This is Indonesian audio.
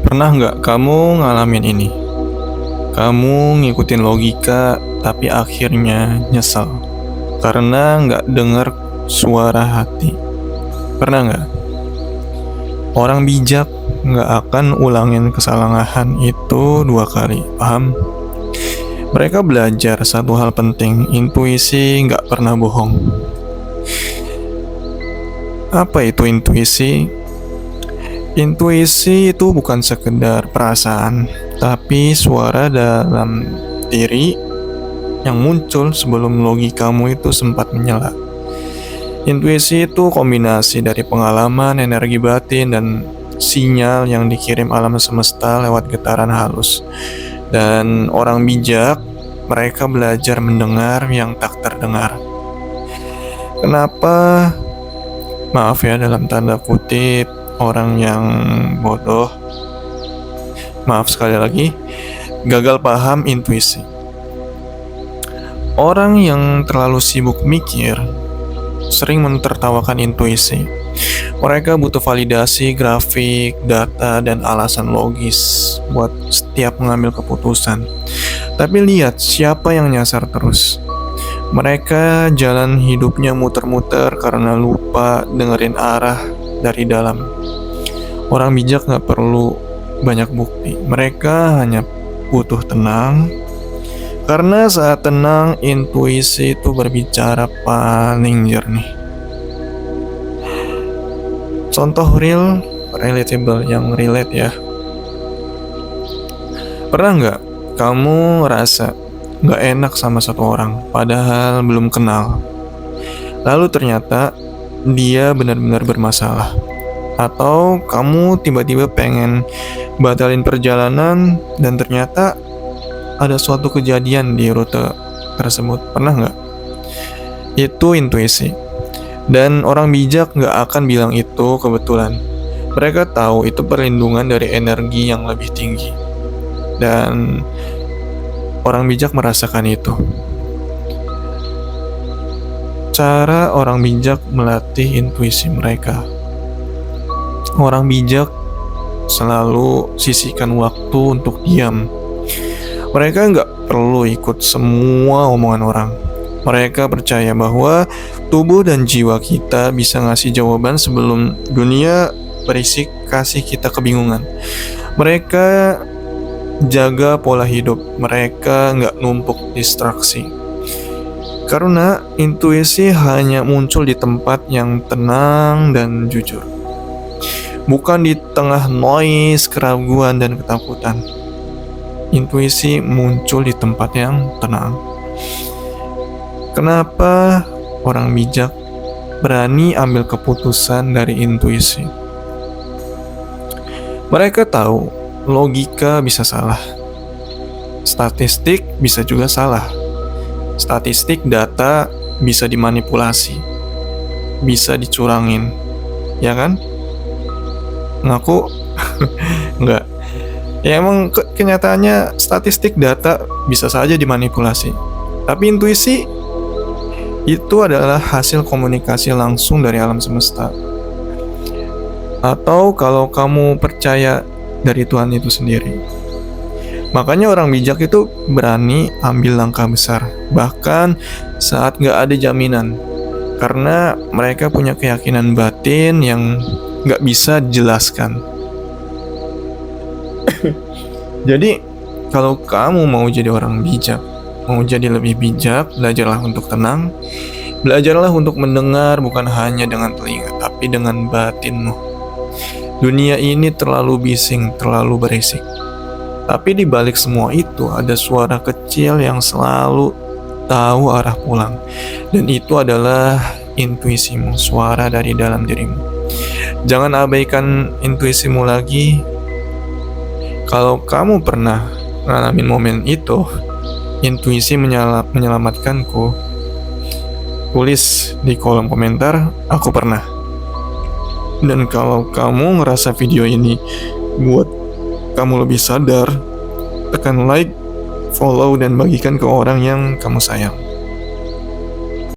Pernah nggak kamu ngalamin ini? Kamu ngikutin logika, tapi akhirnya nyesel karena nggak denger suara hati. Pernah nggak? Orang bijak nggak akan ulangin kesalahan itu dua kali, paham? Mereka belajar satu hal penting, intuisi nggak pernah bohong. Apa itu intuisi? Intuisi itu bukan sekedar perasaan, tapi suara dalam diri yang muncul sebelum logikamu itu sempat menyala. Intuisi itu kombinasi dari pengalaman, energi batin, dan sinyal yang dikirim alam semesta lewat getaran halus. Dan orang bijak, mereka belajar mendengar yang tak terdengar. Kenapa? Maaf ya, dalam tanda kutip, orang yang bodoh, maaf sekali lagi, gagal paham intuisi. Orang yang terlalu sibuk mikir sering mentertawakan intuisi. Mereka butuh validasi, grafik, data, dan alasan logis buat setiap mengambil keputusan. Tapi lihat siapa yang nyasar terus. Mereka jalan hidupnya muter-muter karena lupa dengerin arah dari dalam. Orang bijak gak perlu banyak bukti. Mereka hanya butuh tenang. Karena saat tenang, intuisi itu berbicara paling jernih. Contoh real, relatable, yang relate ya. Pernah gak kamu ngerasa gak enak sama satu orang, padahal belum kenal? Lalu ternyata dia benar-benar bermasalah. Atau kamu tiba-tiba pengen batalin perjalanan dan ternyata ada suatu kejadian di rute tersebut. Pernah nggak? Itu intuisi. Dan orang bijak nggak akan bilang itu kebetulan. Mereka tahu itu perlindungan dari energi yang lebih tinggi. Dan orang bijak merasakan itu. Cara orang bijak melatih intuisi mereka. Orang bijak selalu sisihkan waktu untuk diam. Mereka nggak perlu ikut semua omongan orang. Mereka percaya bahwa tubuh dan jiwa kita bisa ngasih jawaban sebelum dunia berisik kasih kita kebingungan. Mereka jaga pola hidup. Mereka nggak numpuk distraksi. Karena intuisi hanya muncul di tempat yang tenang dan jujur. Bukan di tengah noise, keraguan, dan ketakutan. Intuisi muncul di tempat yang tenang. Kenapa orang bijak berani ambil keputusan dari intuisi? Mereka tahu logika bisa salah. Statistik bisa juga salah. Statistik data bisa dimanipulasi. Bisa dicurangin. Ya kan? Ngaku enggak. Ya emang kenyataannya statistik data bisa saja dimanipulasi. Tapi intuisi itu adalah hasil komunikasi langsung dari alam semesta. Atau kalau kamu percaya dari Tuhan itu sendiri. Makanya orang bijak itu berani ambil langkah besar. Bahkan saat gak ada jaminan. Karena mereka punya keyakinan batin yang gak bisa dijelaskan. Jadi, kalau kamu mau jadi orang bijak, mau jadi lebih bijak, belajarlah untuk tenang. Belajarlah untuk mendengar bukan hanya dengan telinga, tapi dengan batinmu. Dunia ini terlalu bising, terlalu berisik. Tapi di balik semua itu ada suara kecil yang selalu tahu arah pulang. Dan itu adalah intuisimu, suara dari dalam dirimu. Jangan abaikan intuisimu lagi. Kalau kamu pernah ngalamin momen itu, intuisi menyelamatkanku, tulis di kolom komentar, aku pernah. Dan kalau kamu ngerasa video ini buat kamu lebih sadar, tekan like, follow, dan bagikan ke orang yang kamu sayang.